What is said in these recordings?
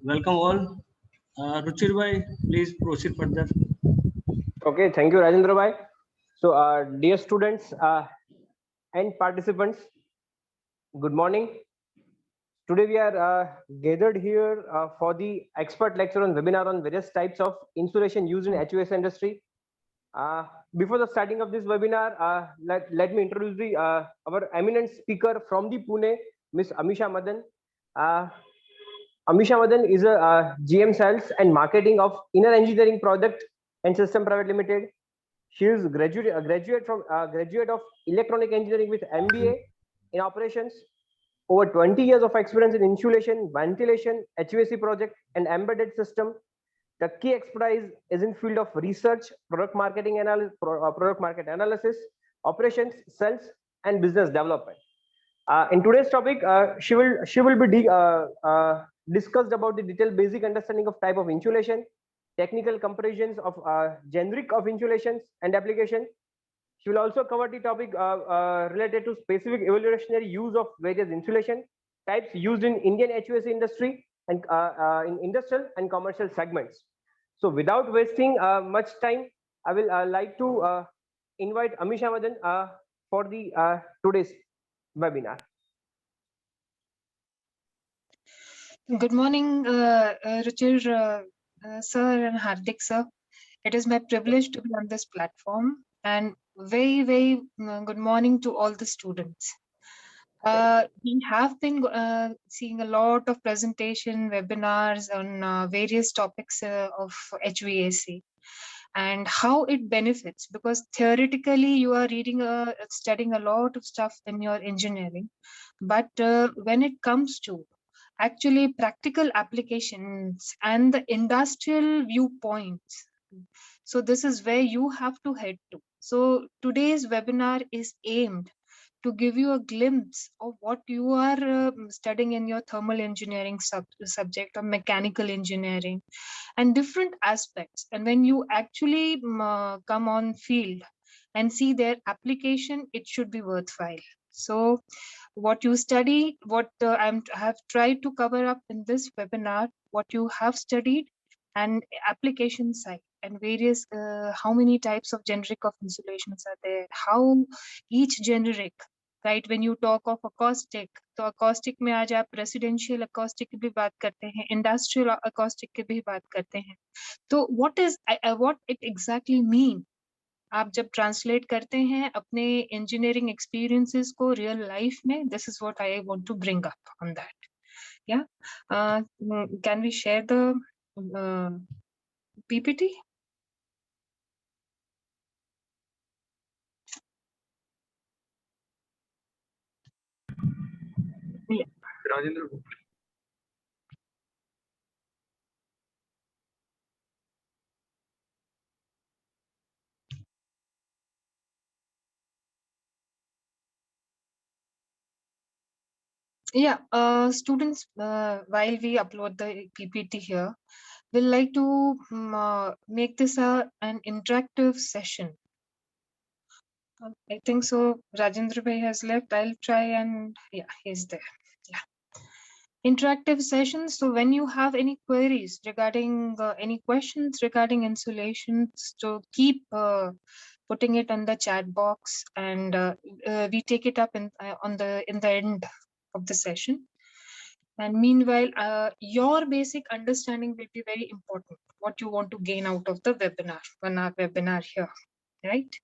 Welcome all. Ruchir bhai, please proceed further. Okay, thank you, Rajendra bhai. So, dear students and participants, good morning. Today we are gathered here for the expert lecture on webinar on various types of insulation used in HVAC industry. Before the starting of this webinar, let me introduce our eminent speaker from the Pune, Miss Amisha Madan. Uh, Amisha Madan is a GM Sales and Marketing of Inner Engineering Product and System Private Limited. She is graduate of Electronic Engineering with MBA in Operations. Over 20 years of experience in insulation, ventilation, HVAC project, and embedded system. The key expertise is in field of research, product market analysis, operations, sales, and business development. In today's topic, she will be discussed about the detailed basic understanding of type of insulation, technical comparisons of generic of insulations and application. She will also cover the topic related to specific evolutionary use of various insulation types used in Indian HVAC industry and in industrial and commercial segments. So without wasting much time, I will like to invite Amisha Madan for the today's webinar. Good morning, Ruchir sir and Hardik sir. It is my privilege to be on this platform, and very good morning to all the students. We have been seeing a lot of presentation webinars on various topics of HVAC and how it benefits, because theoretically you are studying a lot of stuff in your engineering, but when it comes to actually practical applications and the industrial viewpoints, so this is where you have to head to. So today's webinar is aimed to give you a glimpse of what you are studying in your thermal engineering subject or mechanical engineering and different aspects. And when you actually come on field and see their application, it should be worthwhile. So what you study, what I have tried to cover up in this webinar, what you have studied and application side and various, how many types of generic of insulations are there, how each generic, right, when you talk of acoustic, तो acoustic में आज आप residential acoustic की भी बात करते हैं, industrial acoustic की भी बात करते हैं. तो what it exactly mean, आप जब ट्रांसलेट करते हैं अपने इंजीनियरिंग एक्सपीरियंसेस को रियल लाइफ में, this is what I want to bring up on that. या can we share the PPT? Yeah. Rajendra. Yeah, students, while we upload the PPT here, we'll like to make this an interactive session. I think so. Rajendra Bhai has left. I'll try and yeah, he's there. Yeah. Interactive sessions. So when you have any queries regarding any questions regarding insulations, so keep putting it on the chat box, and we take it up in the end of the session. And meanwhile, your basic understanding will be very important. What you want to gain out of the webinar, webinar here, right?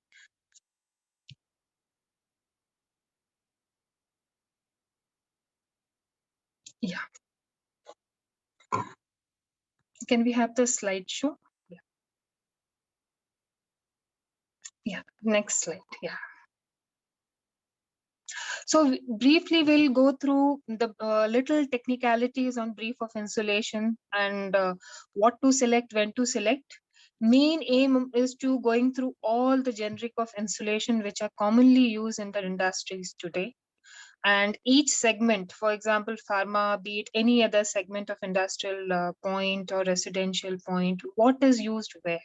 Yeah. Can we have the slideshow? Yeah. Yeah. Next slide. Yeah. So briefly, we'll go through the little technicalities on brief of insulation and what to select, when to select. Main aim is to going through all the generic of insulation which are commonly used in the industries today. And each segment, for example, pharma, be it any other segment of industrial point or residential point, what is used where?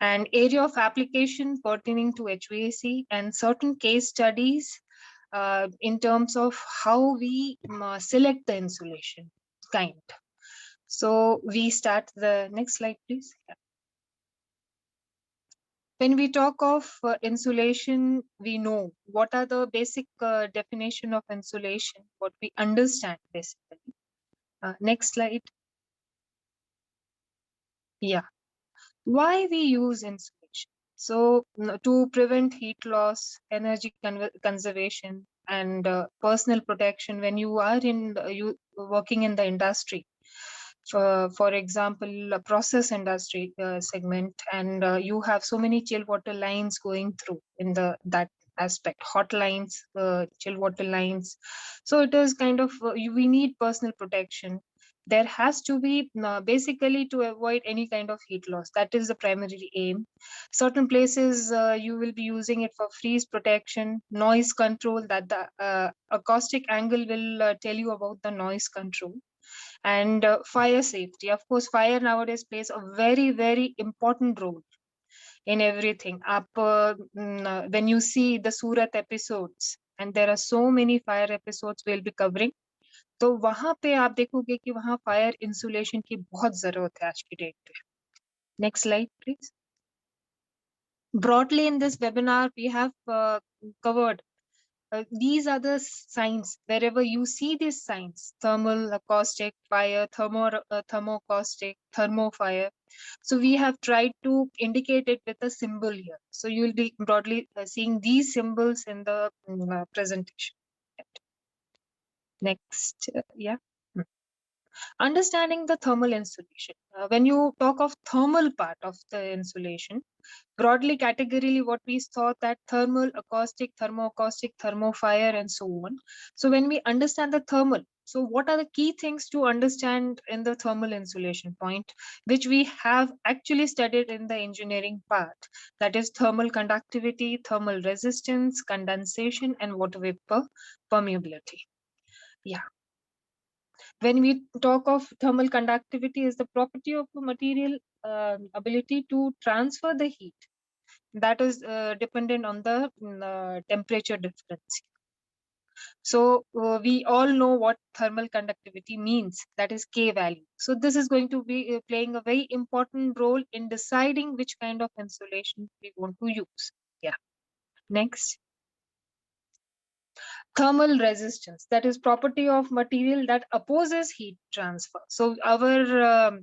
And area of application pertaining to HVAC and certain case studies in terms of how we select the insulation kind. So we start the next slide, please. Yeah. When we talk of insulation, we know what are the basic definition of insulation, what we understand basically. Next slide. Yeah. Why we use insulation? So to prevent heat loss, energy conservation, and personal protection when you are in you working in the industry. For example, a process industry segment, and you have so many chill water lines going through in that aspect, hot lines, chill water lines. So it is kind of we need personal protection. There has to be basically to avoid any kind of heat loss. That is the primary aim. Certain places you will be using it for freeze protection, noise control, that the acoustic angle will tell you about the noise control, and fire safety. Of course, fire nowadays plays a very, very important role in everything. When you see the Surat episodes, and there are so many fire episodes we'll be covering, तो वहां पे आप देखोगे कि वहां fire insulation की बहुत जरूरत है आज की डेट पे. Next slide please. Broadly in this webinar we have covered these are the signs. Wherever you see these signs, thermal, acoustic, fire, thermoacoustic, thermofire, so we have tried to indicate it with a symbol here. So you will be broadly seeing these symbols in the presentation. Next. Yeah. Understanding the thermal insulation. When you talk of thermal part of the insulation, broadly categorically what we saw that thermal, acoustic, thermoacoustic, thermofire, and so on. So when we understand the thermal, so what are the key things to understand in the thermal insulation point, which we have actually studied in the engineering part, that is thermal conductivity, thermal resistance, condensation, and water vapor permeability. Yeah. When we talk of thermal conductivity, is the property of a material ability to transfer the heat that is dependent on the temperature difference. So we all know what thermal conductivity means, that is K value. So this is going to be playing a very important role in deciding which kind of insulation we want to use. Yeah. Next. Thermal resistance, that is property of material that opposes heat transfer. So our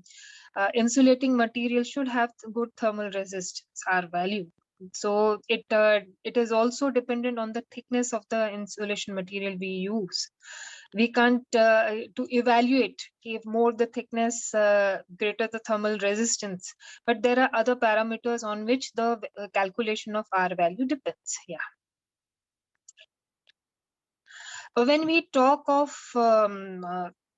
insulating material should have good thermal resistance, R value. So it is also dependent on the thickness of the insulation material we use. We can't to evaluate if more the thickness, greater the thermal resistance, but there are other parameters on which the calculation of R value depends. Yeah. When we talk of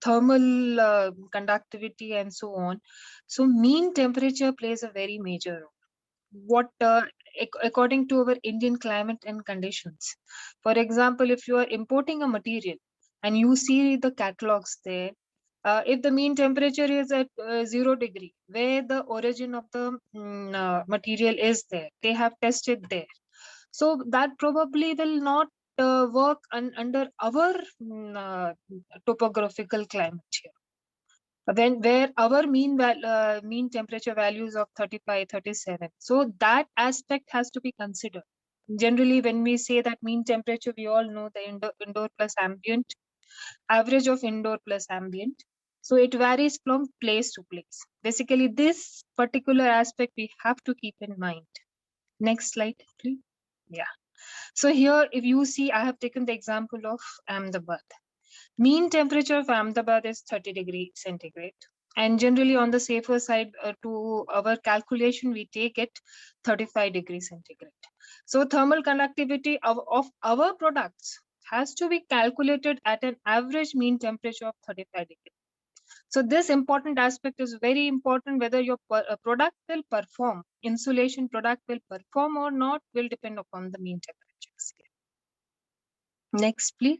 thermal conductivity and so on, so mean temperature plays a very major role. What according to our Indian climate and conditions, for example, if you are importing a material and you see the catalogs there, if the mean temperature is at 0 degree, where the origin of the material is there, they have tested there. So that probably will not work under our topographical climate here. When where our mean temperature values of 35, 37. So that aspect has to be considered. Generally, when we say that mean temperature, we all know the indoor plus ambient, average of indoor plus ambient. So it varies from place to place. Basically, this particular aspect we have to keep in mind. Next slide, please. Yeah. So here, if you see, I have taken the example of Ahmedabad. Mean temperature of Ahmedabad is 30 degrees centigrade. And generally on the safer side, to our calculation, we take it 35 degrees centigrade. So thermal conductivity of our products has to be calculated at an average mean temperature of 35 degrees. So this important aspect is very important. Whether your product will perform, insulation product will perform or not, will depend upon the mean temperatures. Next, please.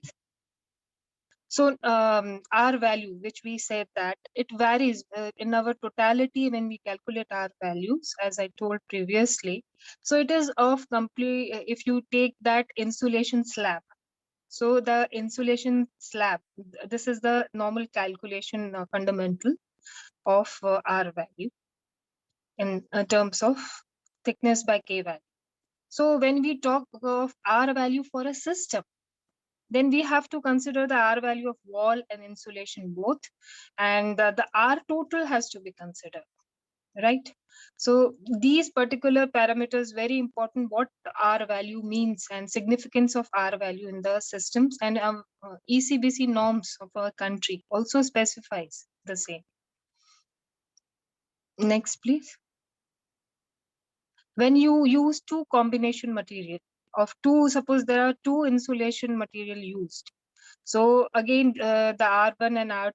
So R value, which we said that it varies in our totality when we calculate R values, as I told previously. So it is of complete, if you take that insulation slab. So the insulation slab, this is the normal calculation fundamental. of R value in terms of thickness by K value. So when we talk of R value for a system, then we have to consider the R value of wall and insulation both, and the R total has to be considered, right? So these particular parameters very important, what R value means and significance of R value in the systems, and ECBC norms of our country also specifies the same. Next, please. When you use two combination material of two, suppose there are two insulation material used. So again, the R1 and R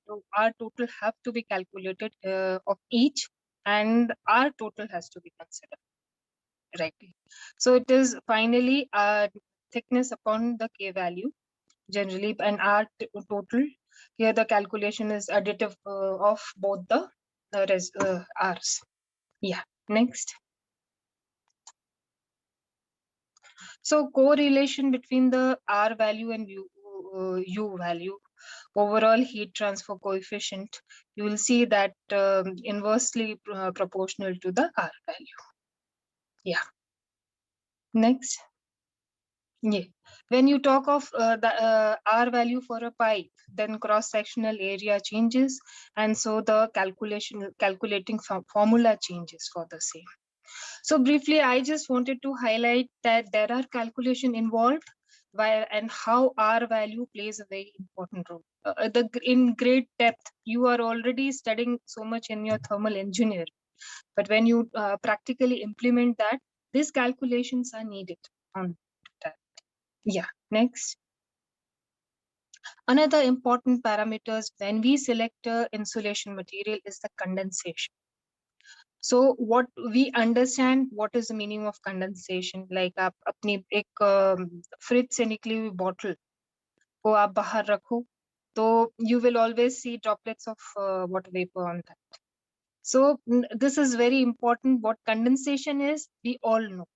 total have to be calculated of each, and R total has to be considered, right? So it is finally thickness upon the K value generally, and R total. Here the calculation is additive of both the R's. Yeah, next. So correlation between the R value and U value, overall heat transfer coefficient, you will see that inversely proportional to the R value. Yeah. Next. Yeah. When you talk of the R value for a pipe, then cross-sectional area changes, and so the calculating formula changes for the same. So briefly, I just wanted to highlight that there are calculation involved, and how R value plays a very important role. In great depth, you are already studying so much in your thermal engineering, but when you practically implement that, these calculations are needed on that. Yeah, next. Another important parameters when we select insulation material is the condensation. So what we understand, what is the meaning of condensation? Like आप अपनी एक fridge से निकली हुई bottle को आप बाहर रखो, तो you will always see droplets of water vapor on that. So this is very important. What condensation is, we all know.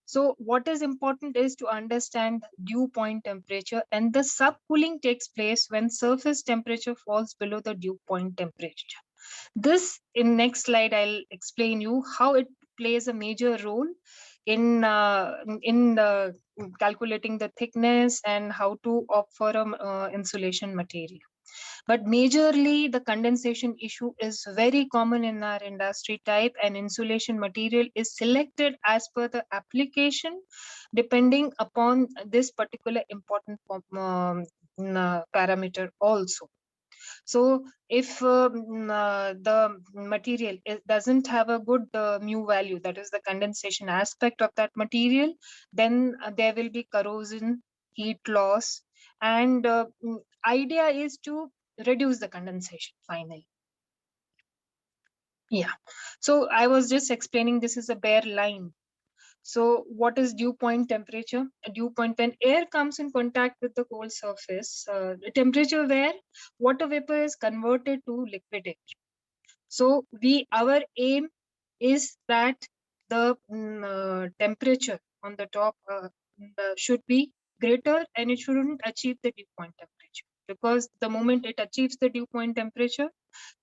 So what is important is to understand dew point temperature, and the subcooling takes place when surface temperature falls below the dew point temperature. This, in next slide, I'll explain you how it plays a major role in calculating the thickness and how to opt for a insulation material. But majorly, the condensation issue is very common in our industry type, and insulation material is selected as per the application, depending upon this particular important parameter also. So if the material doesn't have a good mu value, that is the condensation aspect of that material, then there will be corrosion, heat loss, and idea is to reduce the condensation finally. Yeah, so I was just explaining this is a bare line. So what is dew point temperature? A dew point, when air comes in contact with the cold surface, the temperature where water vapor is converted to liquid air. So our aim is that the temperature on the top should be greater, and it shouldn't achieve the dew point temperature, because the moment it achieves the dew point temperature,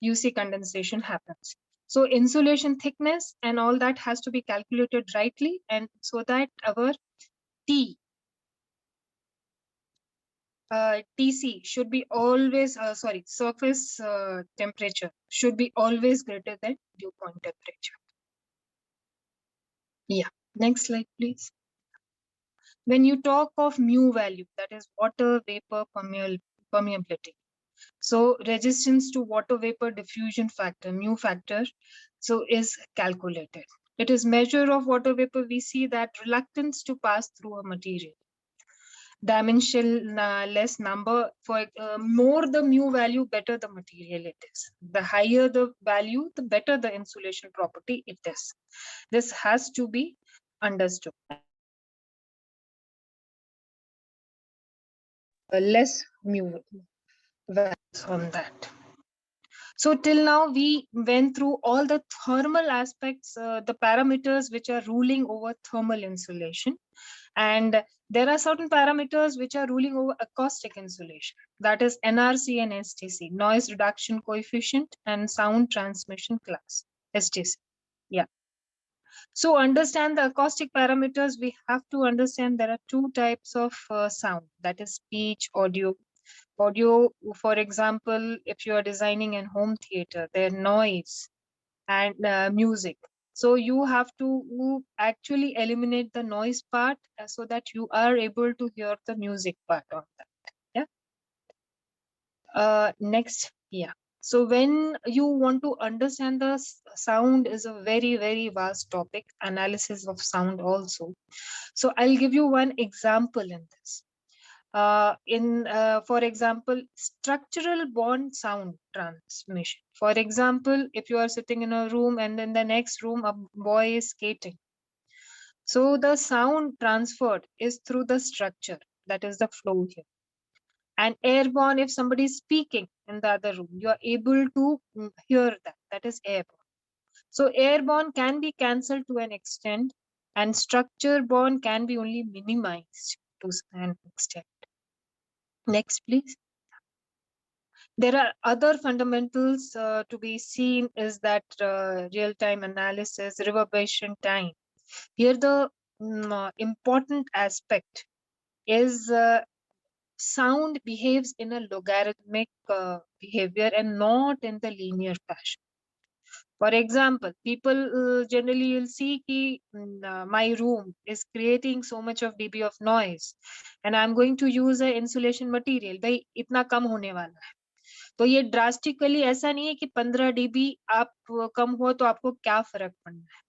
you see condensation happens. So insulation thickness and all that has to be calculated rightly, and so that our TC should be always, surface temperature should be always greater than dew point temperature. Yeah, next slide, please. When you talk of mu value, that is water vapor permeability. So resistance to water vapor diffusion factor, mu factor, so is calculated. It is measure of water vapor. We see that reluctance to pass through a material. Dimensionless number, for more the mu value, better the material it is. The higher the value, the better the insulation property it is. This has to be understood. Less mu values on that. So till now we went through all the thermal aspects, the parameters which are ruling over thermal insulation, and there are certain parameters which are ruling over acoustic insulation. That is NRC and STC, noise reduction coefficient and sound transmission class, STC. Yeah. So understand the acoustic parameters. We have to understand there are two types of sound, that is speech, audio. Audio, for example, if you are designing a home theater, there noise and music. So you have to actually eliminate the noise part so that you are able to hear the music part of that. Yeah. Next. Yeah. So when you want to understand the sound is a very, very vast topic, analysis of sound also. So I'll give you one example in this. For example, structural bond sound transmission. For example, if you are sitting in a room and in the next room a boy is skating, so the sound transferred is through the structure, that is the flow here. And airborne, if somebody is speaking in the other room, you are able to hear that, that is airborne. So airborne can be cancelled to an extent, and structure borne can be only minimized to an extent. Next, please. There are other fundamentals to be seen is that real-time analysis, reverberation time. Here the important aspect is sound behaves in a logarithmic behavior and not in the linear fashion. For example, people generally will see कि my room is creating so much of dB of noise and I'm going to use a insulation material. भाई इतना कम होने वाला है. तो ये drastically ऐसा नहीं है कि 15 dB आप कम हो तो आपको क्या फर्क पड़ना है.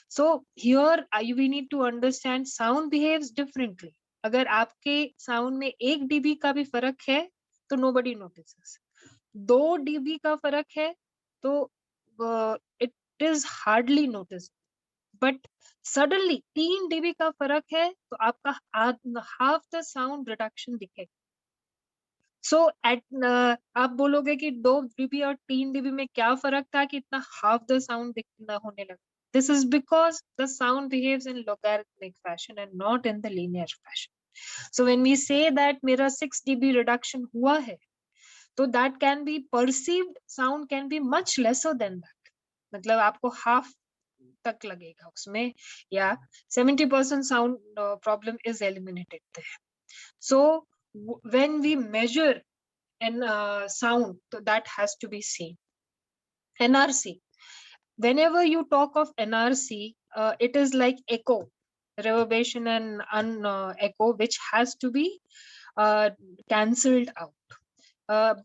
So here we need to understand sound behaves differently. अगर आपके sound में 1 dB का भी फर्क है तो nobody notices. 2 dB का फर्क है तो it is hardly noticed. But suddenly 3 dB का फर्क है तो आपका half the sound reduction दिखेगा. So at आप बोलोगे कि 2 dB और 3 dB में क्या फर्क था कि इतना half the sound दिखना होने लगा. This is because the sound behaves in logarithmic fashion and not in the linear fashion. So when we say that मेरा 6 dB reduction हुआ है, तो that can be perceived sound can be much lesser than that. मतलब आपको half तक लगेगा उसमें या 70% sound problem is eliminated there. So when we measure an sound, so that has to be seen. NRC. Whenever you talk of NRC, it is like echo, reverberation and echo, which has to be cancelled out.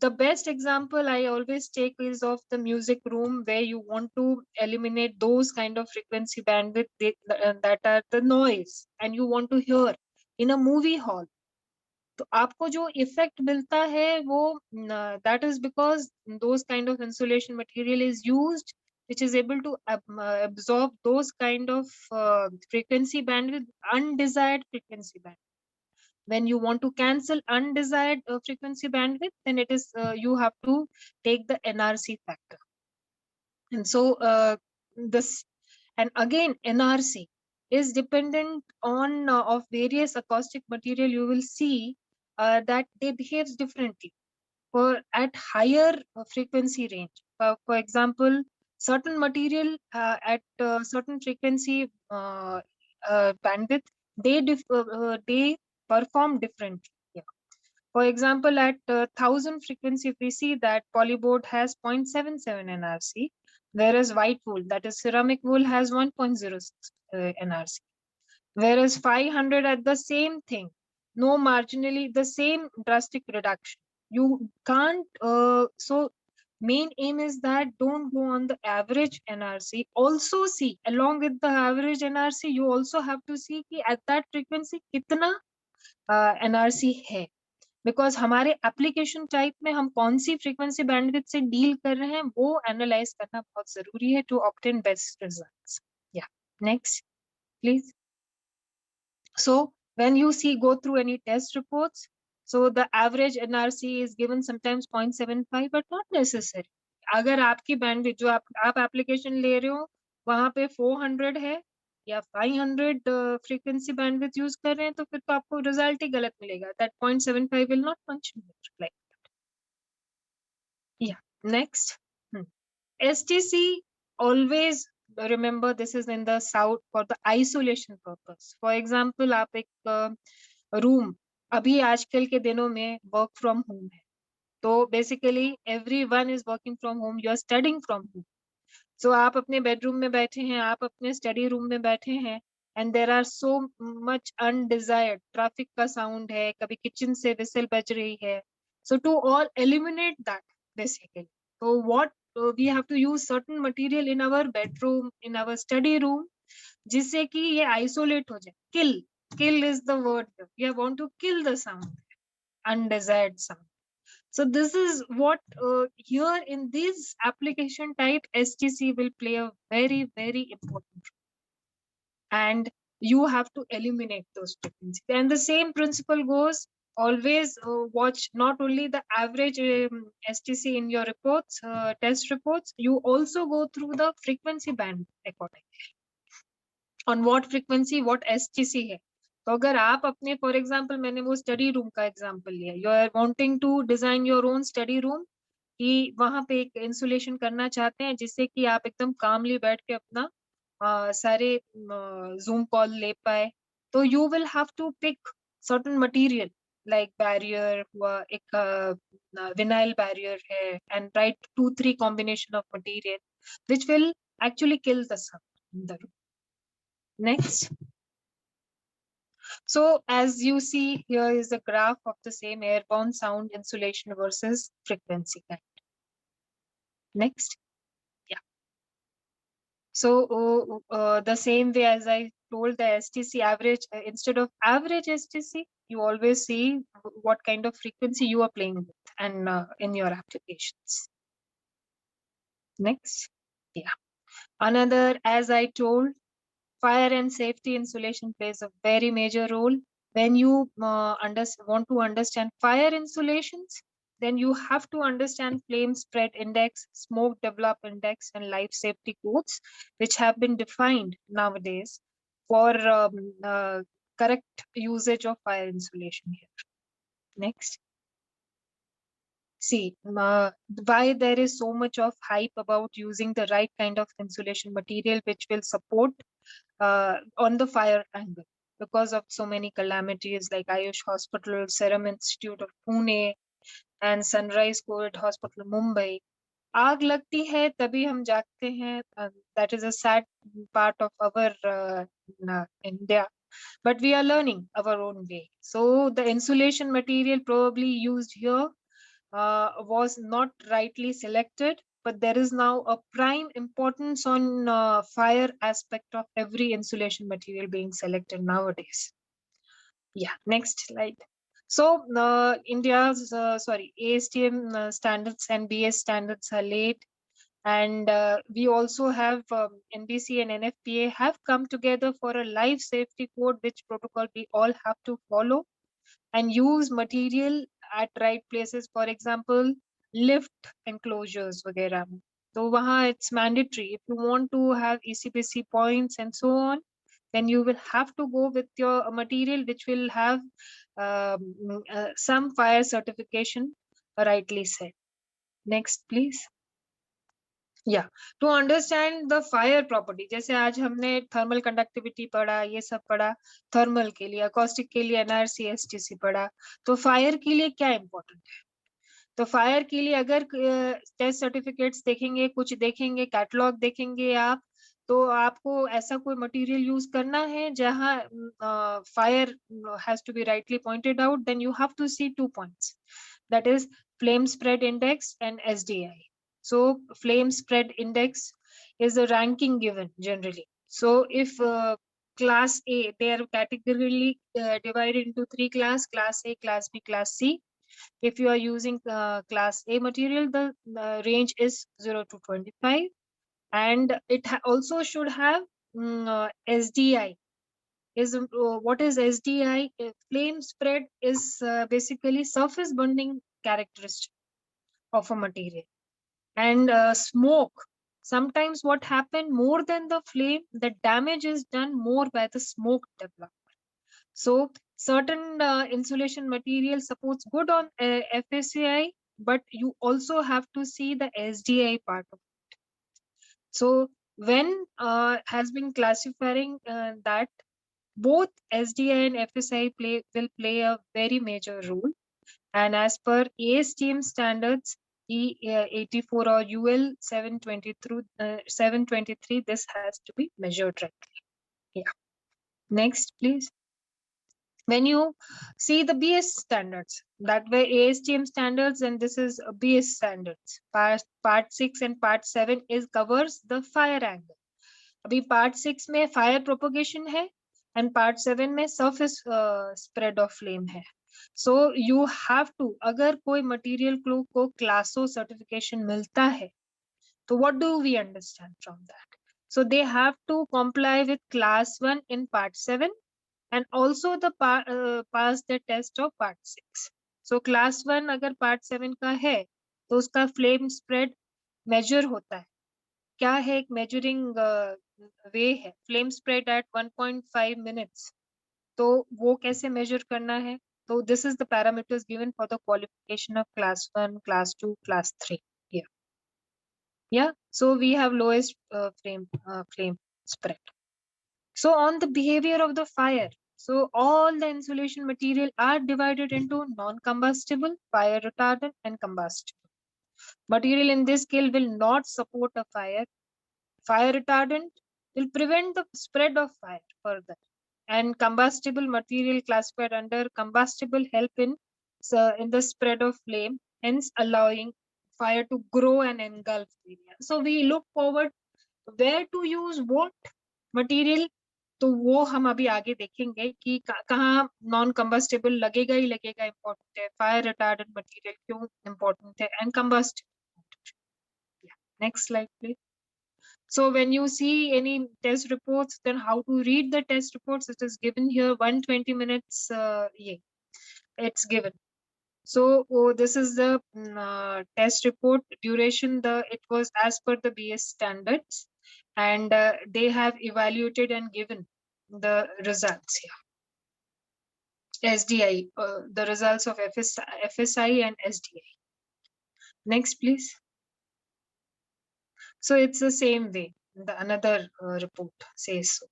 The best example I always take is of the music room where you want to eliminate those kind of frequency bandwidth that are the noise and you want to hear in a movie hall. तो आपको जो effect मिलता है वो that is because those kind of insulation material is used which is able to absorb those kind of frequency bandwidth, undesired frequency bandwidth. When you want to cancel undesired frequency bandwidth, then it is you have to take the NRC factor. And so this, and again NRC is dependent on of various acoustic material. You will see that they behaves differently for at higher frequency range. For example, certain material at certain frequency bandwidth, they perform differently. Yeah. For example, at 1000 frequency, if we see that polyboard has 0.77 NRC, whereas white wool, that is ceramic wool, has 1.06 NRC. Whereas 500 at the same thing, no marginally the same drastic reduction. You can't, so main aim is that don't go on the average NRC. Also see, along with the average NRC, you also have to see कि at that frequency कितना NRC है. Because हमारे application type में हम कौन सी frequency bandwidth से deal कर रहे हैं वो analyze करना बहुत जरूरी है to obtain best results. Yeah, next, please. So when you see go through any test reports, so the average NRC is given sometimes 0.75, but not necessary. अगर आपकी bandwidth जो आप application ले रहे हो वहाँ पे 400 है या 500 frequency bandwidth यूज कर रहे हैं तो फिर तो आपको रिजल्ट ही गलत मिलेगा. That 0.75 will not function like that. Yeah. Next. STC, always remember this is in the south for the isolation purpose. For example, आप एक room, अभी आजकल के दिनों में work from home है, तो basically everyone is working from home, you are studying from home. So आप अपने bedroom में बैठे हैं, आप अपने study room में बैठे हैं, and there are so much undesired traffic का sound है, कभी kitchen से whistle बज रही है. So to all eliminate that basically, so what we have to use certain material in our bedroom, in our study room, जिससे कि ये isolate हो जाए. Kill is the word. We want to kill the sound, undesired sound. So this is what here in this application type STC will play a very, very important role. And you have to eliminate those frequencies. And the same principle goes, always watch not only the average STC in your reports, test reports, you also go through the frequency band accordingly. On what frequency, what STC है. तो अगर आप अपने for example मैंने वो study room का example लिया, you are wanting to design your own study room, कि वहां पे एक इंसुलेशन करना चाहते हैं जिससे कि आप एकदम कामली बैठ के अपना सारे जूम कॉल ले पाए, तो you will have to pick certain material like barrier हुआ, एक विनाइल बैरियर है, and right 2-3 combination of material which will actually kill the sound in the room. Next. So as you see, here is a graph of the same airborne sound insulation versus frequency kind. Next. Yeah. So the same way as I told, the STC average, instead of average STC, you always see what kind of frequency you are playing with and in your applications. Next. Yeah. Another, as I told, fire and safety insulation plays a very major role. When you want to understand fire insulations, then you have to understand flame spread index, smoke develop index, and life safety codes, which have been defined nowadays for correct usage of fire insulation here. Next. See, why there is so much of hype about using the right kind of insulation material which will support on the fire angle, because of so many calamities like Ayush Hospital, Serum Institute of Pune, and Sunrise COVID Hospital, Mumbai. आग लगती है तभी हम जागते हैं. That is a sad part of our India, but we are learning our own way. So the insulation material probably used here was not rightly selected, but there is now a prime importance on fire aspect of every insulation material being selected nowadays. Yeah, next slide. So India's ASTM standards and BS standards are laid, and we also have NBC and NFPA have come together for a life safety code, which protocol we all have to follow and use material at right places. For example, lift enclosures वगैरह में, तो वहाँ it's mandatory. If you want to have ECPC points and so on, then you will have to go with your material which will have some fire certification rightly said. Next, please. Yeah, to understand the fire property, जैसे आज हमने thermal conductivity पढ़ा, ये सब पढ़ा, thermal के लिए, acoustic के लिए NRC STC पढ़ा, तो fire के लिए क्या important है? तो fire के लिए अगर test certificates देखेंगे, कुछ देखेंगे, catalog देखेंगे आप, तो आपको ऐसा कोई material use करना है जहाँ fire has to be rightly pointed out, then you have to see 2 points, that is flame spread index and SDI. So flame spread index is a ranking given generally. So if class A, they are categorically divided into 3 classes, class A, class B, class C. If you are using class A material, the range is 0 to 25. And it also should have SDI. What is SDI? Flame spread is basically surface burning characteristic of a material. And smoke sometimes what happened, more than the flame, the damage is done more by the smoke development. So certain insulation material supports good on FSAI, but you also have to see the SDI part of it. So when has been classifying that both SDI and FSI will play a very major role. And as per ASTM standards, E84 or UL 723, this has to be measured rightly. Yeah. Next, please. When you see the BS standards, that way ASTM standards and this is BS standards. Part 6 and part 7 is covers the fire angle. अभी part 6 में fire propagation है and part 7 में surface spread of flame है. So you have to, अगर कोई material को classo certification मिलता है, तो what do we understand from that? So they have to comply with class 1 in part 7 and also the pass the test of part 6. So class 1 अगर part 7 का है, तो उसका flame spread measure होता है. क्या है एक measuring way है, flame spread at 1.5 minutes. तो वो कैसे measure करना है? So this is the parameters given for the qualification of class 1, class 2, class 3. Yeah. So we have lowest flame spread. So on the behavior of the fire, so all the insulation material are divided into non-combustible, fire retardant, and combustible. Material in this scale will not support a fire. Fire retardant will prevent the spread of fire further. And combustible material classified under combustible help in the spread of flame, hence allowing fire to grow and engulf the area. So we look forward where to use what material, तो वो हम अभी आगे देखेंगे कि कहाँ non combustible लगेगा ही लगेगा, इम्पोर्टेंट है, फायर रिटार्डेंट मटेरियल क्यों इम्पोर्टेंट है, and combustible. Next slide please. So when you see any test reports, then how to read the test reports, it is given here 120 minutes, it's given. So this is the test report duration, it was as per the BS standards, and they have evaluated and given the results here. SDI, the results of FSI and SDI. Next, please. So it's the same way. The another report says so.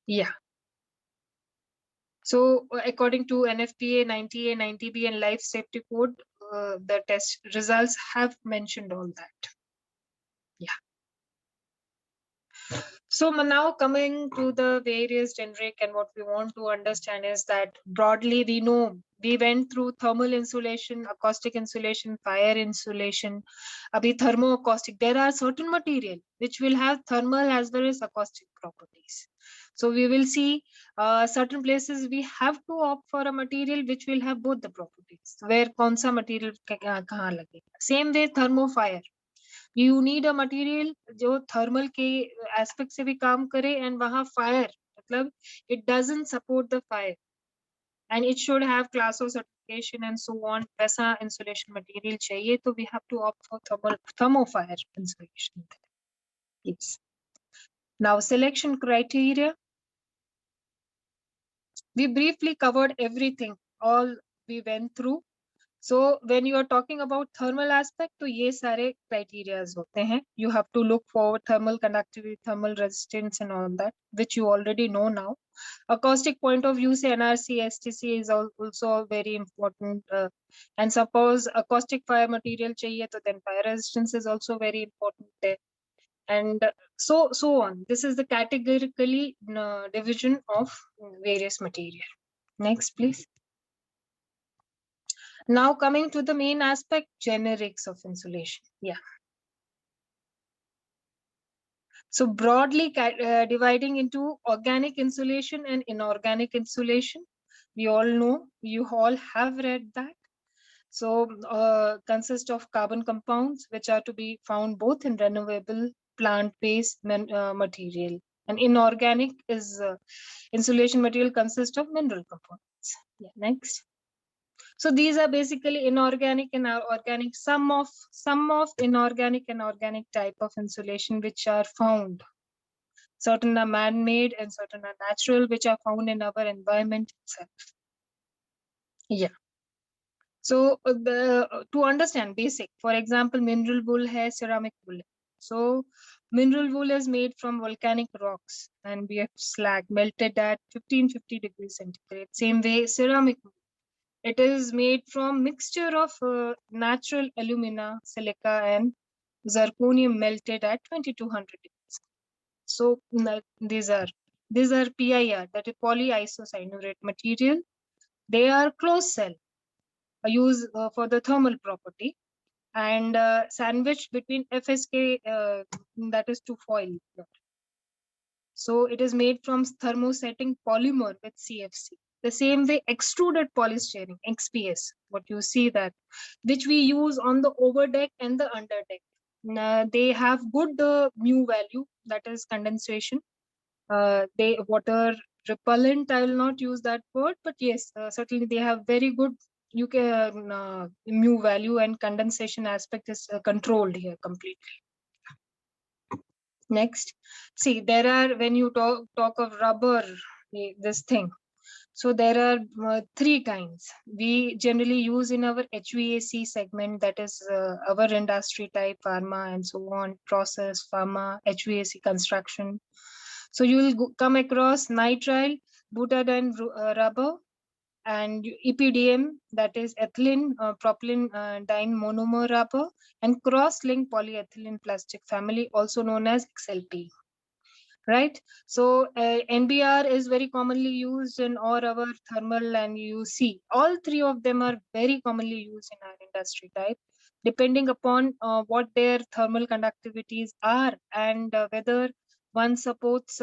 Yeah. So according to NFPA 90A, 90B and Life Safety Code, the test results have mentioned all that. Yeah. So now coming to the various generic, and what we want to understand is that broadly we know we went through thermal insulation, acoustic insulation, fire insulation. Abhi thermoacoustic, there are certain material which will have thermal as well as acoustic properties. So we will see certain places we have to opt for a material which will have both the properties, where kaun sa material kahan lagega. Same way thermofire, you need a material जो thermal के aspect से भी काम करे and वहाँ fire मतलब it doesn't support the fire and it should have class of certification and so on. वैसा insulation material चाहिए, तो we have to opt for thermofire insulation. Yes. Now selection criteria. We briefly covered everything, all we went through. So when you are talking about thermal aspect, तो ये सारे criterias होते हैं. You have to look for thermal conductivity, thermal resistance and all that, which you already know now. Acoustic point of view, say NRC, STC is also very important. And suppose acoustic fire material चाहिए, तो then fire resistance is also very important there. And so on. This is the categorically division of various material. Next, please. Now coming to the main aspect, generics of insulation. Yeah. So broadly dividing into organic insulation and inorganic insulation. We all know, you all have read that. So consist of carbon compounds, which are to be found both in renewable plant-based material. And inorganic is insulation material consists of mineral components. Yeah, next. So these are basically inorganic and organic, some of inorganic and organic type of insulation which are found. Certain are man-made and certain are natural, which are found in our environment itself. Yeah. So to understand basic, for example, mineral wool hai, ceramic wool hai. So mineral wool is made from volcanic rocks and we have slag melted at 1550 degrees centigrade. Same way, ceramic wool. It is made from mixture of natural alumina, silica, and zirconium melted at 2200 degrees. So these are PIR, that is polyisocyanurate material. They are closed cell, used for the thermal property, and sandwiched between FSK, that is to foil. So it is made from thermosetting polymer with CFC. The same way, extruded polystyrene, XPS, what you see that, which we use on the overdeck and the underdeck. They have good mu value, that is condensation. They water repellent, I will not use that word, but yes, certainly they have very good mu value, and condensation aspect is controlled here completely. Next, see, there are, when you talk of rubber, this thing, so there are three kinds we generally use in our HVAC segment, that is our industry type, pharma and so on, process, pharma, HVAC construction. So you will come across nitrile, butadiene rubber, and EPDM, that is ethylene propylene diene monomer rubber, and cross-linked polyethylene plastic family, also known as XLP. Right. So NBR is very commonly used in all our thermal and UC. All three of them are very commonly used in our industry type, depending upon what their thermal conductivities are, and whether one supports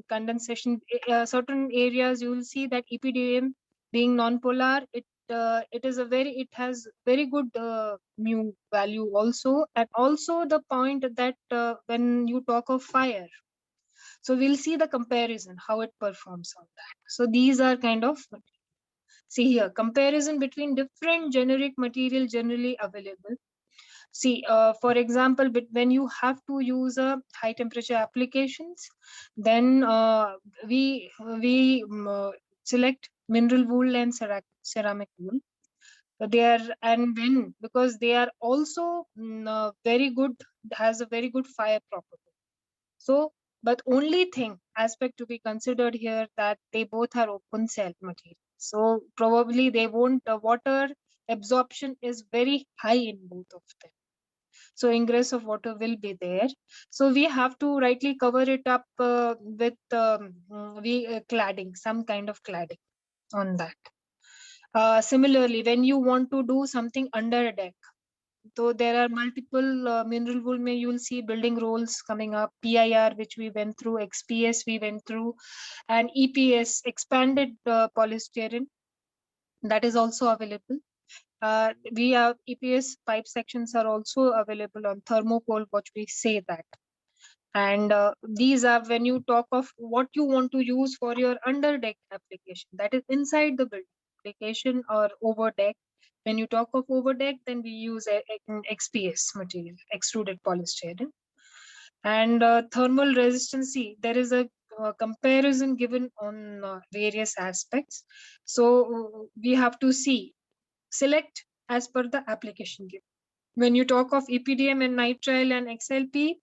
condensation. Certain areas you will see that EPDM being non-polar, it has very good mu value also, and also the point that when you talk of fire, so we'll see the comparison, how it performs on that. So these are kind of, see here, comparison between different generic material generally available. See, for example, when you have to use a high temperature applications, then we select mineral wool and ceramic wool. They are, and when, because they are also very good, has a very good fire property. So, but only thing aspect to be considered here, that they both are open cell material. So probably they won't, water absorption is very high in both of them. So ingress of water will be there. So we have to rightly cover it up with cladding, some kind of cladding on that. Similarly, when you want to do something under a deck, so there are multiple mineral wool, you will see building roles coming up, PIR, which we went through, XPS we went through, and EPS, expanded polystyrene, that is also available. We have EPS pipe sections are also available on thermocol, what we say that. And these are, when you talk of what you want to use for your under deck application, that is inside the building application or over deck. When you talk of over deck, then we use XPS material, extruded polystyrene. And thermal resistance, there is a comparison given on various aspects. So we have to see, select as per the application given. When you talk of EPDM and nitrile and XLP,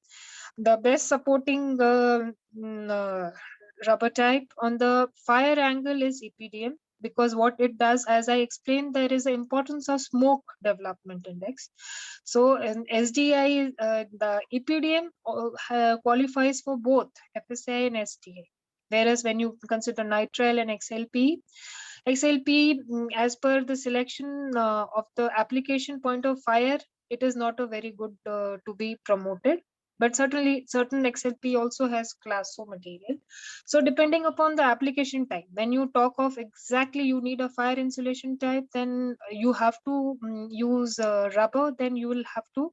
the best supporting rubber type on the fire angle is EPDM, because what it does, as I explained, there is an importance of smoke development index. So in SDI, the EPDM qualifies for both FSI and SDI. Whereas when you consider nitrile and XLP, as per the selection of the application point of fire, it is not a very good to be promoted. But certainly certain XLP also has class O material. So depending upon the application type, when you talk of exactly you need a fire insulation type, then you have to use rubber, then you will have to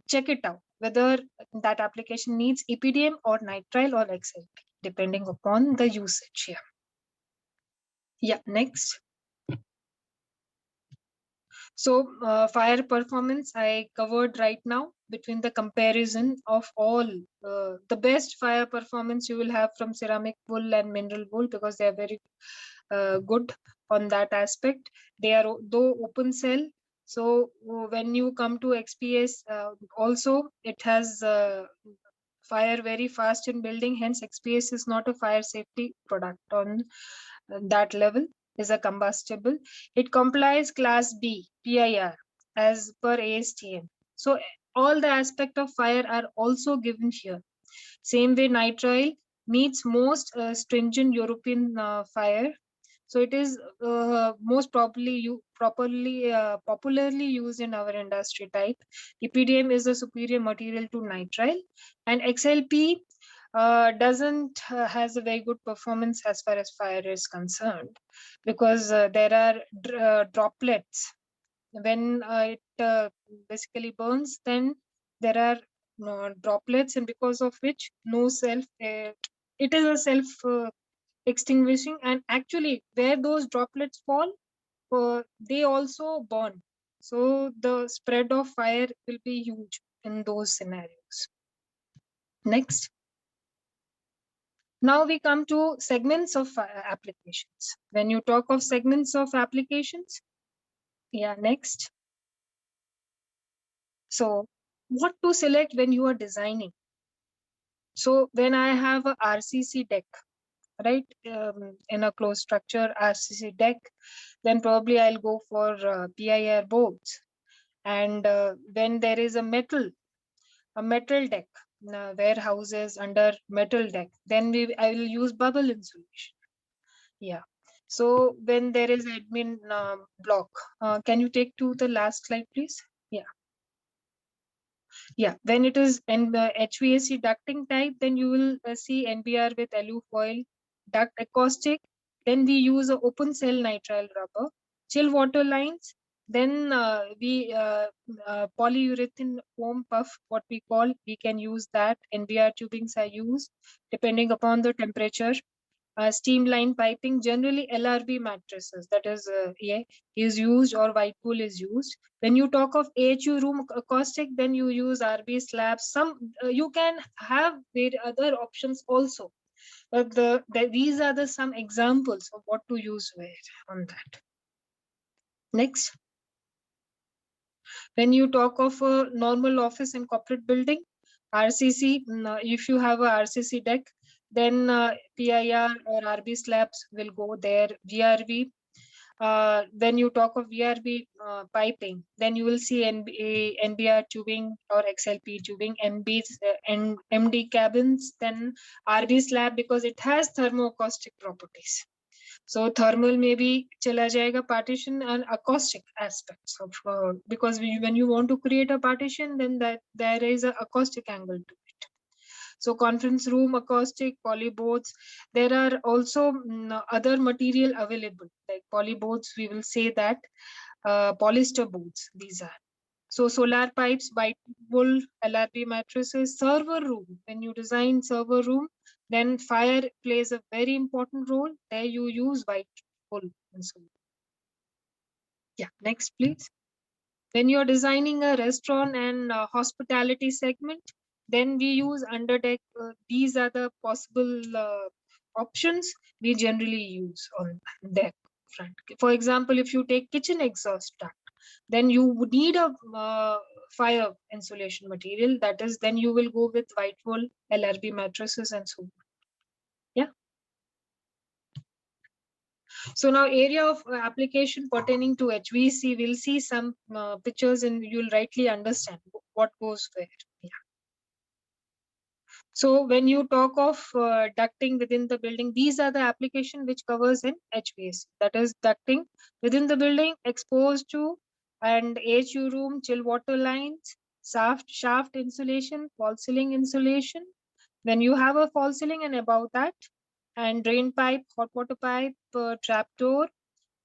check it out, whether that application needs EPDM or nitrile or XLP, depending upon the usage here. Yeah, next. So fire performance I covered right now between the comparison of all the best fire performance you will have from ceramic wool and mineral wool, because they are very good on that aspect. They are though open cell. So when you come to XPS, also it has fire very fast in building. Hence, XPS is not a fire safety product on that level. Is a combustible. It complies Class B PIR as per ASTM. So all the aspect of fire are also given here. Same way, nitrile meets most stringent European fire. So it is most popularly used in our industry type. EPDM is a superior material to nitrile, and XLP doesn't has a very good performance as far as fire is concerned, because there are droplets when it basically burns. Then there are droplets, and because of which no self it is a self extinguishing, and actually where those droplets fall, they also burn. So the spread of fire will be huge in those scenarios. Next. Now we come to segments of applications. When you talk of segments of applications, yeah, next. So what to select when you are designing? So when I have a RCC deck, right, in a closed structure RCC deck, then probably I'll go for PIR boards. And when there is a metal deck, warehouses under metal deck, then I will use bubble insulation. Yeah. So when there is admin block, can you take to the last slide, please? Yeah. Yeah. When it is HVAC ducting type, then you will see NBR with alufoil duct acoustic. Then we use a open cell nitrile rubber, chill water lines. Then we polyurethane foam puff, what we call, we can use that. NBR tubings are used depending upon the temperature. Steam line piping, generally LRB mattresses, that is is used, or white wool is used. When you talk of AHU room acoustic, then you use RB slabs. Some you can have other options also, but these are the some examples of what to use where on that. Next. When you talk of a normal office and corporate building, RCC, if you have a RCC deck, then PIR or RB slabs will go there. VRV, when you talk of VRV piping, then you will see NBR tubing or XLP tubing, MBs and MD cabins, then RB slab, because it has thermoacoustic properties. So thermal maybe chala jayega partition, and acoustic aspects of because when you want to create a partition, then that there is a acoustic angle to it. So conference room acoustic, polyboards. There are also other material available like polyboards. We will say that polyester boards. These are. So solar pipes, white wool, LRB mattresses, server room. When you design server room, then fire plays a very important role. There you use white wool and so on. Yeah, next please. When you're designing a restaurant and hospitality segment, then we use underdeck. These are the possible options we generally use on deck front. For example, if you take kitchen exhaust duct, then you would need a fire insulation material. That is, then you will go with white wool, LRB mattresses, and so on. Yeah. So now area of application pertaining to HVAC, we'll see some pictures and you'll rightly understand what goes where. Yeah. So when you talk of ducting within the building, these are the application which covers in HVAC. That is ducting within the building, exposed to and AHU room, chill water lines, shaft insulation, false ceiling insulation. When you have a false ceiling and above that, and drain pipe, hot water pipe, trapdoor,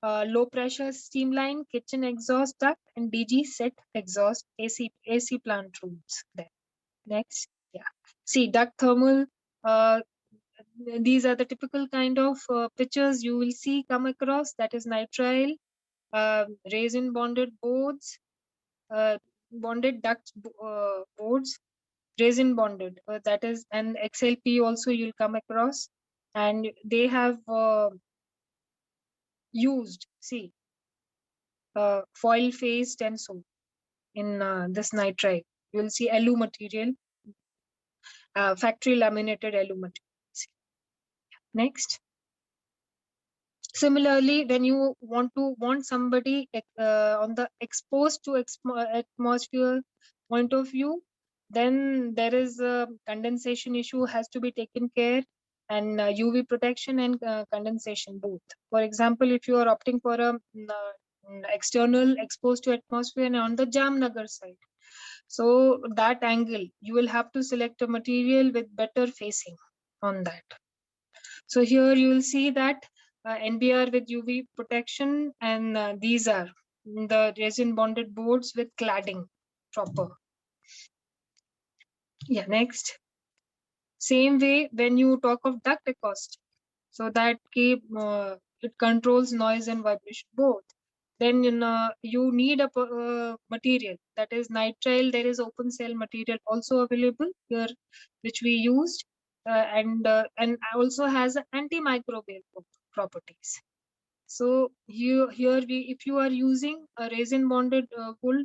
low pressure steam line, kitchen exhaust duct, and DG set exhaust AC plant rooms there. Next. Yeah. See, duct thermal, these are the typical kind of pictures you will see come across. That is nitrile, resin bonded boards, bonded duct boards, resin bonded, that is, and XLP also you'll come across, and they have used, see, foil faced and so in this nitride. You'll see alu material, factory laminated alu material. Next. Similarly, when you want somebody on the exposed to atmosphere point of view, then there is a condensation issue has to be taken care, and UV protection and condensation both. For example, if you are opting for a external exposed to atmosphere and on the Jamnagar side, so that angle you will have to select a material with better facing on that. So here you will see that NBR with UV protection, and these are the resin bonded boards with cladding proper. Yeah, next. Same way when you talk of duct acoustic, so that it controls noise and vibration both. Then you need a material, that is nitrile. There is open cell material also available here, which we used, and also has antimicrobial properties. So here if you are using a resin bonded wool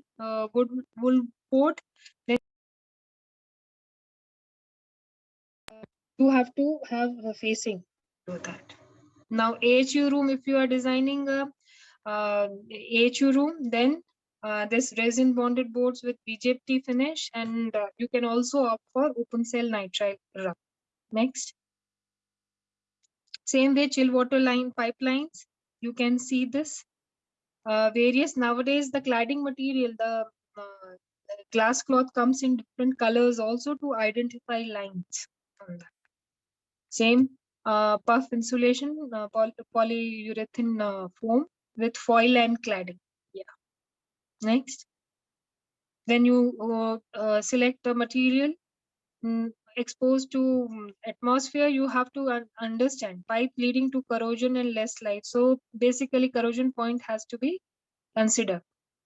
coat, then you have to have a facing to that. Now AHU room, if you are designing a AHU room, then this resin bonded boards with BJT finish, and you can also opt for open cell nitrile rub. Next. Same way, chill water line pipelines, you can see this. Various nowadays, the cladding material, the glass cloth comes in different colors also to identify lines on that. Same puff insulation, polyurethane foam with foil and cladding. Yeah. Next. Then you select a material exposed to atmosphere. You have to understand pipe leading to corrosion and less light. So basically, corrosion point has to be considered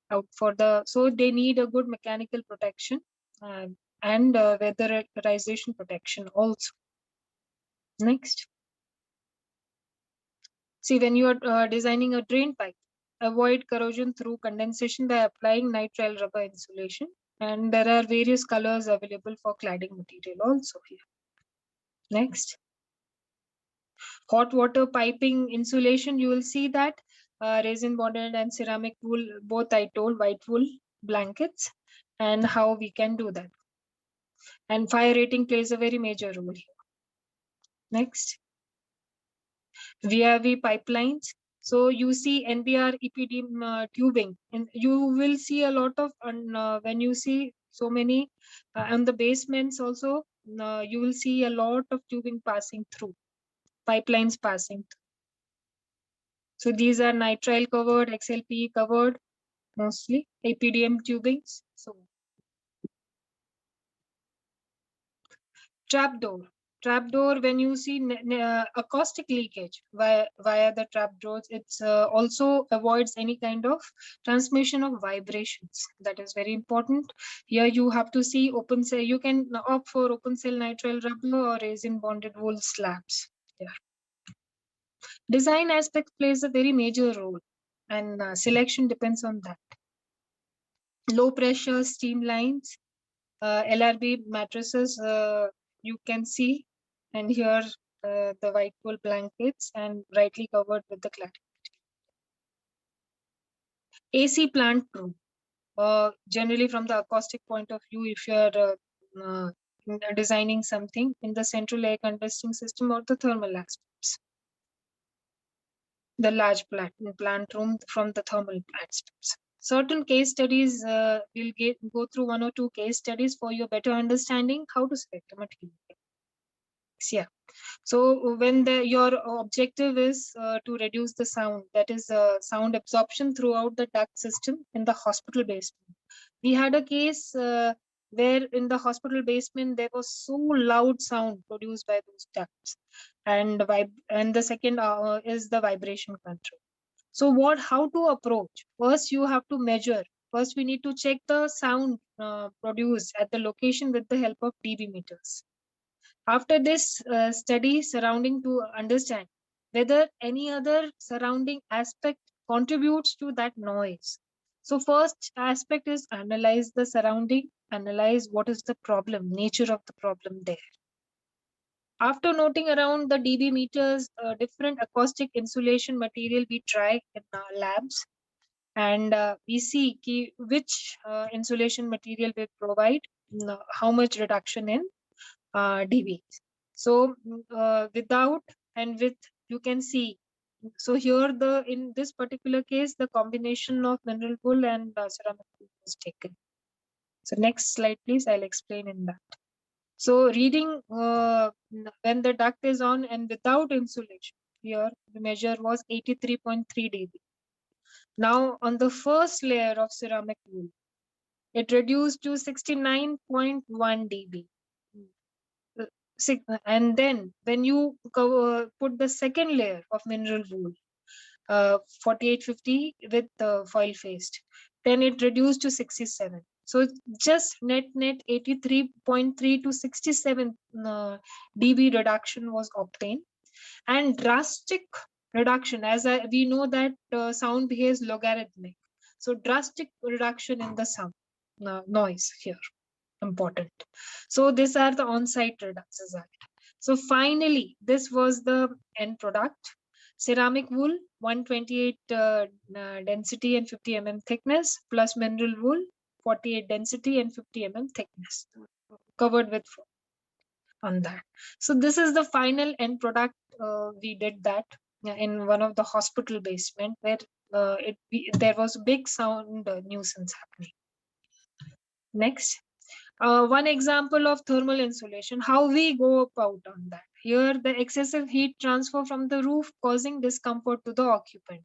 out for the. So they need a good mechanical protection and weatherization protection also. Next. See, when you are designing a drain pipe, avoid corrosion through condensation by applying nitrile rubber insulation. And there are various colors available for cladding material also here. Next. Hot water piping insulation, you will see that resin bonded and ceramic wool, both I told, white wool blankets, and how we can do that. And fire rating plays a very major role here. Next. VRV pipelines. So you see NBR EPD tubing, and you will see a lot of when you see so many on the basements also, you will see a lot of tubing passing through, pipelines passing through. So these are nitrile covered, XLPE covered, mostly APDM tubings. So trapdoor, when you see acoustic leakage via the trapdoors, it's also avoids any kind of transmission of vibrations. That is very important. Here you have to see open cell. You can opt for open cell nitrile rubber or resin bonded wool slabs. Yeah. Design aspect plays a very major role, and selection depends on that. Low pressure steam lines, LRB mattresses, you can see, and here the white wool blankets and brightly covered with the cladding. AC plant room, generally from the acoustic point of view, if you are designing something in the central air conditioning system or the thermal aspects. The large plant room from the thermal aspects. Certain case studies, we'll go through one or two case studies for your better understanding how to select a material. Yeah. So when your objective is to reduce the sound, that is sound absorption throughout the duct system in the hospital basement. We had a case where in the hospital basement there was so loud sound produced by those ducts, and the second is the vibration control. So how to approach? First, you have to measure. First, we need to check the sound produced at the location with the help of dB meters. After this, study surrounding to understand whether any other surrounding aspect contributes to that noise. So first aspect is analyze the surrounding, analyze what is the problem, nature of the problem there. After noting around the dB meters, different acoustic insulation material we try in our labs, and we see which insulation material will provide how much reduction in dB. So without and with, you can see. So here in this particular case, the combination of mineral wool and ceramic wool was taken. So next slide, please. I'll explain in that. So reading when the duct is on and without insulation, here the measure was 83.3 dB. Now on the first layer of ceramic wool, it reduced to 69.1 dB. And then when you put the second layer of mineral wool, 4850 with foil faced, then it reduced to 67. So just net 83.3 to 67 dB reduction was obtained, and drastic reduction, as we know that sound behaves logarithmic. So drastic reduction in the sound noise here, important. So these are the on-site result. So finally, this was the end product. Ceramic wool, 128 density and 50 mm thickness, plus mineral wool, 48 density and 50 mm thickness, covered with foam on that. So this is the final end product. We did that in one of the hospital basement where there was big sound nuisance happening. Next. One example of thermal insulation, how we go about on that. Here, the excessive heat transfer from the roof causing discomfort to the occupant.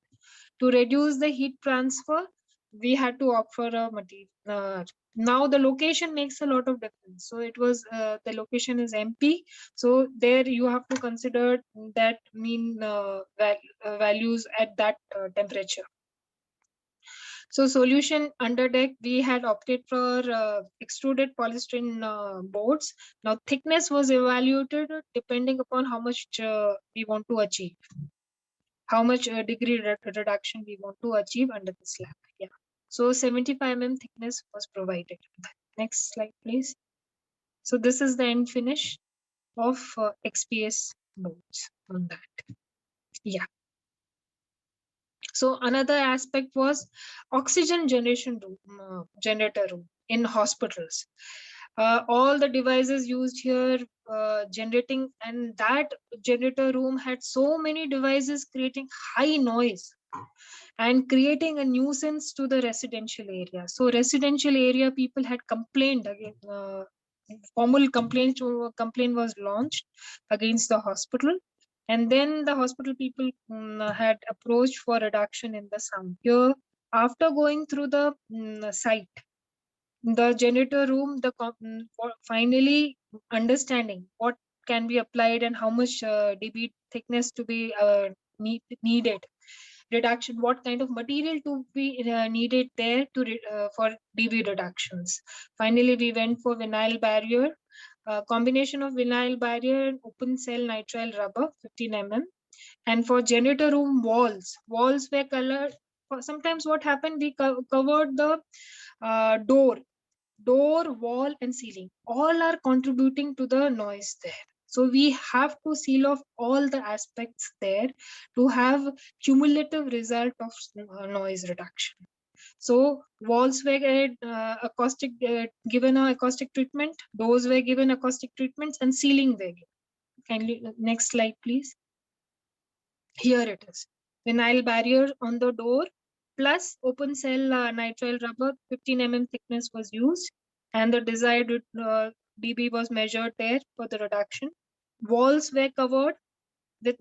To reduce the heat transfer, we had to opt for a material. Now the location makes a lot of difference. So it was the location is MP. So there you have to consider that mean values at that temperature. So solution under deck, we had opted for extruded polystyrene boards. Now thickness was evaluated depending upon how much we want to achieve, how much degree reduction we want to achieve under the slab. Yeah. So 75 mm thickness was provided. Next slide, please. So this is the end finish of XPS boards on that. Yeah. So another aspect was oxygen generation room, generator room in hospitals. All the devices used here generating, and that generator room had so many devices creating high noise and creating a nuisance to the residential area. So residential area people had complained again. Formal complaint was launched against the hospital. And then the hospital people had approached for reduction in the sound. Here, after going through the site, the generator room, finally understanding what can be applied and how much dB thickness to be needed, reduction, what kind of material to be needed there for dB reductions. Finally, we went for vinyl barrier. Combination of vinyl barrier and open cell nitrile rubber, 15 mm. And for generator room walls were colored. Sometimes what happened, we covered the door, wall, and ceiling. All are contributing to the noise there. So we have to seal off all the aspects there to have cumulative result of noise reduction. So walls were given a acoustic treatment, doors were given acoustic treatments, and ceiling were given. Kindly next slide, please. Here it is. Vinyl barrier on the door plus open cell nitrile rubber, 15 mm thickness was used, and the desired dB was measured there for the reduction. Walls were covered with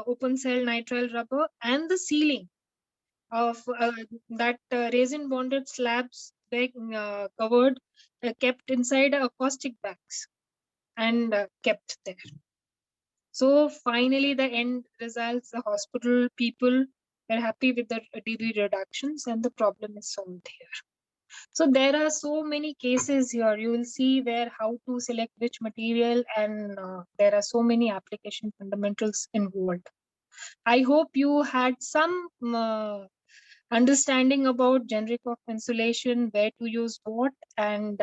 open cell nitrile rubber, and the ceiling of that resin bonded slabs were covered, kept inside acoustic bags and kept there. So finally, the end results, the hospital people We're happy with the dB reductions and the problem is solved here. So there are so many cases here. You will see where how to select which material, and there are so many application fundamentals involved. I hope you had some understanding about generic of insulation, where to use what, and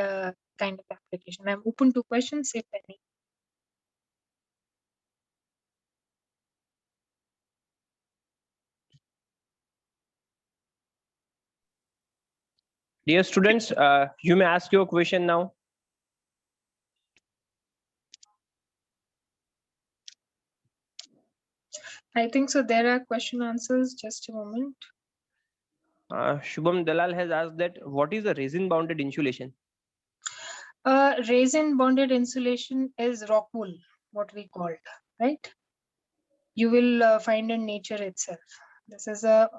kind of application. I'm open to questions if any. Dear students, you may ask your question now. I think so. There are question answers. Just a moment. Shubham Dalal has asked that what is the resin bounded insulation? Resin bonded insulation is rock wool, what we called, right? You will find in nature itself. This is a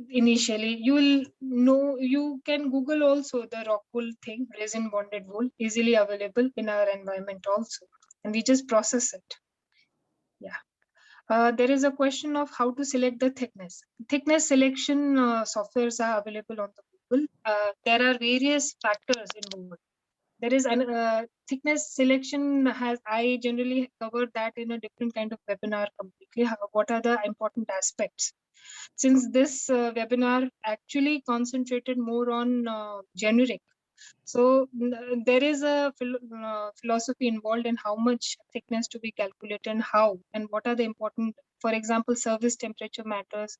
initially you will know, you can Google also the rock wool thing, resin bonded wool, easily available in our environment also, and we just process it. Yeah. There is a question of how to select the thickness. Thickness selection softwares are available on the Google. There are various factors involved. There is an thickness selection has, I generally covered that in a different kind of webinar completely. What are the important aspects? Since this webinar actually concentrated more on generic, so there is a philosophy involved in how much thickness to be calculated and how and what are the important, for example, service temperature matters,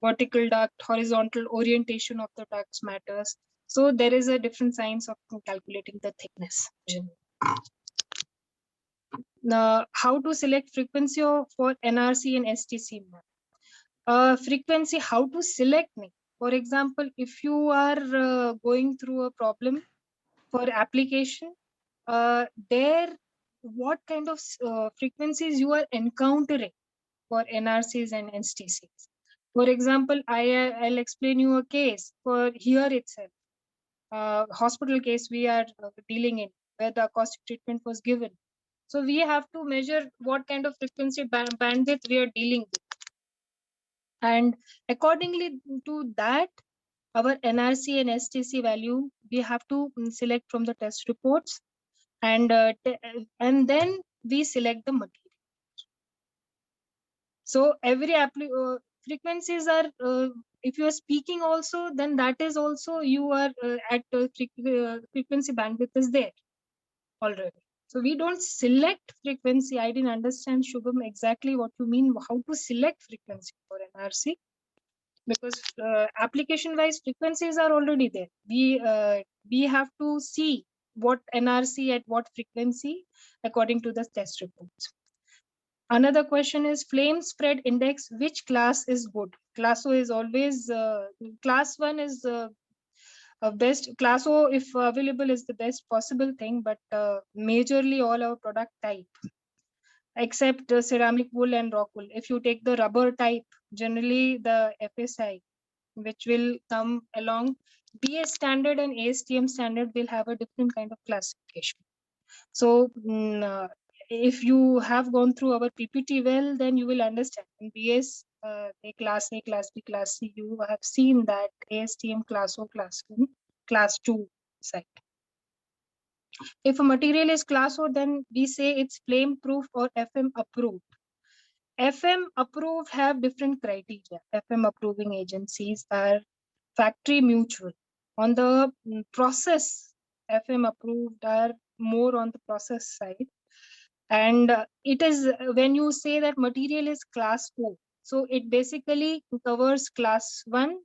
vertical duct, horizontal orientation of the ducts matters. So there is a different science of calculating the thickness. How to select frequency for NRC and STC? Frequency, how to select me. For example, if you are going through a problem for application, there what kind of frequencies you are encountering for NRCs and STCs. For example, I'll explain you a case for here itself. Hospital case we are dealing in, where the acoustic treatment was given. So we have to measure what kind of frequency bandwidth we are dealing with. And accordingly to that, our NRC and STC value, we have to select from the test reports, and then we select the material. So every frequencies are, if you are speaking also, then that is also you are at frequency bandwidth is there already. So we don't select frequency. I didn't understand, Shubham, exactly what you mean, how to select frequency for NRC, because application wise frequencies are already there. We have to see what NRC at what frequency according to the test reports. Another question is flame spread index, which class is good? Class O is always, class 1 is best. Class O, if available, is the best possible thing, but majorly all our product type, except ceramic wool and rock wool. If you take the rubber type, generally the FSI, which will come along, BS standard and ASTM standard will have a different kind of classification. So if you have gone through our PPT well, then you will understand. In BS, class A, class B, class C, you have seen that ASTM class O, class 1, class 2 side. If a material is class O, then we say it's flame proof or FM approved. FM approved have different criteria. FM approving agencies are factory mutual. On the process, FM approved are more on the process side. And it is when you say that material is class O, so it basically covers class 1.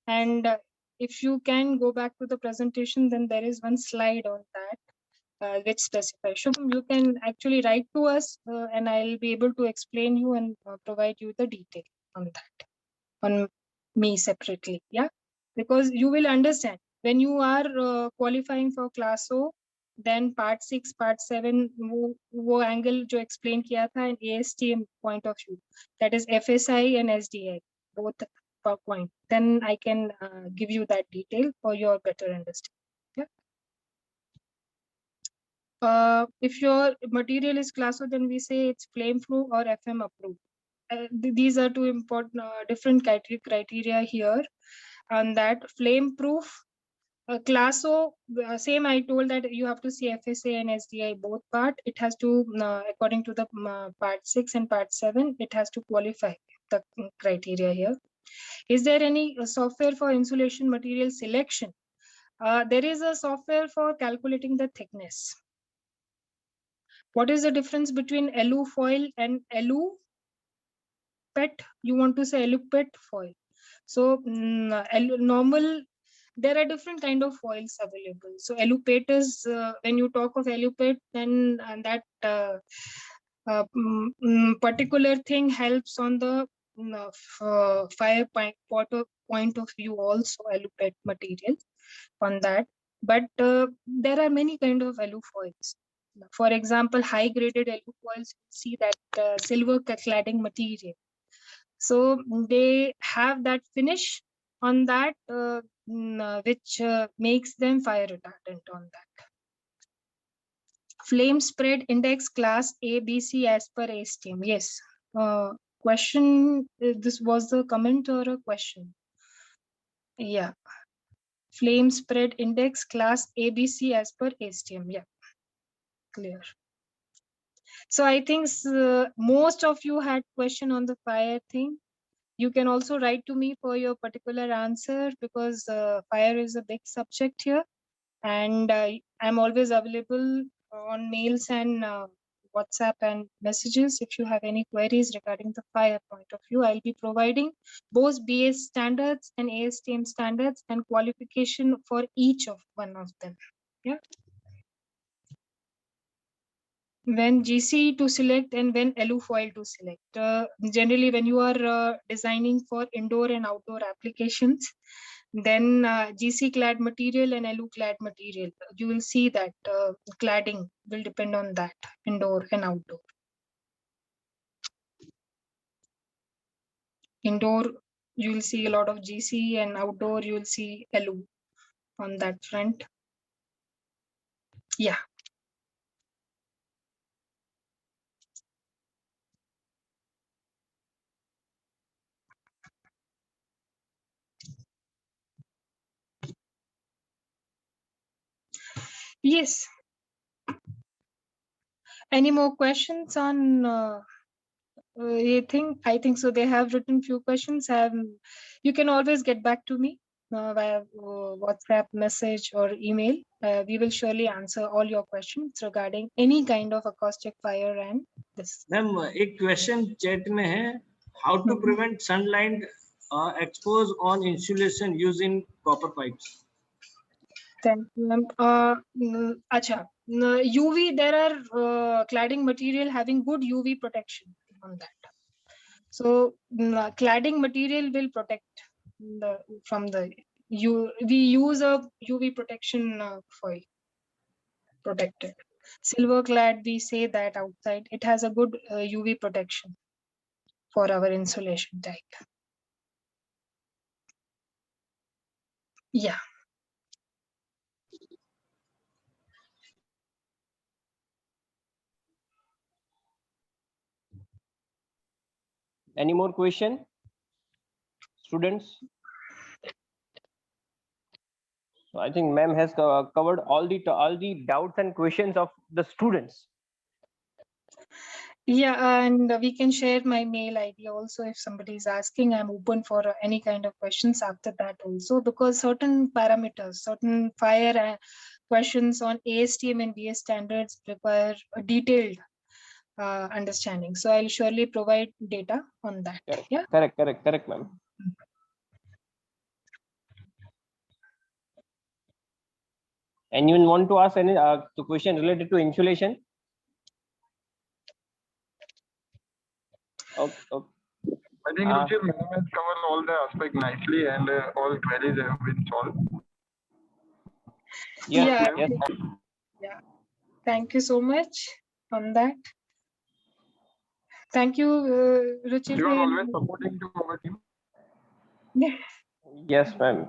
And if you can go back to the presentation, then there is one slide on that which specifies. Shubham, you can actually write to us and I'll be able to explain you and provide you the detail on that, on me separately. Yeah, because you will understand when you are qualifying for class O, then part 6, part 7 वो angle जो explain किया था in ASTM point of view, that is FSI and SDI, both per point, then I can give you that detail for your better understanding. Yeah. If your material is class O, then we say it's flame proof or FM approved. these are two important different criteria here. On that, flame proof. Class O, same I told that you have to see FSA and SDI both part. It has to, according to the part 6 and part 7, it has to qualify the criteria here. Is there any software for insulation material selection? There is a software for calculating the thickness. What is the difference between alu foil and alu pet? You want to say alu pet foil. So normal, there are different kind of foils available. So alupet is, when you talk of alupet, then that particular thing helps on the fire point of view also, alupet material on that. But there are many kind of alufoils. For example, high graded alufoils, see that silver cladding material. So they have that finish on that, which makes them fire retardant on that. Flame spread index class A, B, C as per ASTM. Yes. Question, this was the comment or a question? Yeah. Flame spread index class ABC as per ASTM. Yeah. Clear. So I think most of you had question on the fire thing. You can also write to me for your particular answer, because fire is a big subject here, and I'm always available on mails and WhatsApp and messages. If you have any queries regarding the fire point of view, I'll be providing both BS standards and ASTM standards and qualification for each of one of them. Yeah. When GC to select and when alufoil to select. Generally, when you are designing for indoor and outdoor applications, then GC clad material and alu clad material, you will see that cladding will depend on that, indoor and outdoor. Indoor, you will see a lot of GC, and outdoor, you will see alu on that front. Yeah. Yes. Any more questions on I think so. They have written few questions. You can always get back to me via WhatsApp message or email. We will surely answer all your questions regarding any kind of acoustic fire and this. Ma'am एक question chat में है, how to prevent sunlight expose on insulation used in copper pipes? Thank you, ma'am. Acha, UV, there are cladding material having good UV protection on that. So cladding material will protect from the we use a UV protection foil protected. Silver clad, we say that outside it has a good UV protection for our insulation type. Yeah. Any more question, students? So I think ma'am has covered all the doubts and questions of the students. Yeah, and we can share my mail ID also if somebody is asking. I'm open for any kind of questions after that also, because certain parameters, certain fire questions on ASTM and BS standards require a detailed understanding. So I'll surely provide data on that. Correct. Yeah. Correct, ma'am. Anyone want to ask any the question related to insulation? Okay. I think Ruchir ma'am has covered all the aspects nicely, and all queries have been solved. Yes, Yeah. Yeah. Thank you so much on that. Thank you, Ruchir. You are always supporting to our team. Yes, ma'am.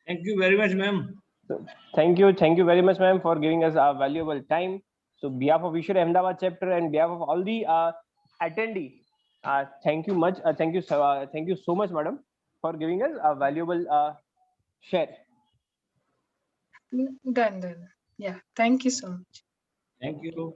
Thank you very much, ma'am. So, thank you very much, ma'am, for giving us our valuable time. So, behalf of Vishnu Ahmedabad chapter and behalf of all the attendees, Thank you much. Thank you so much, madam, for giving us a valuable share. Done. Yeah. Thank you so much. Thank you.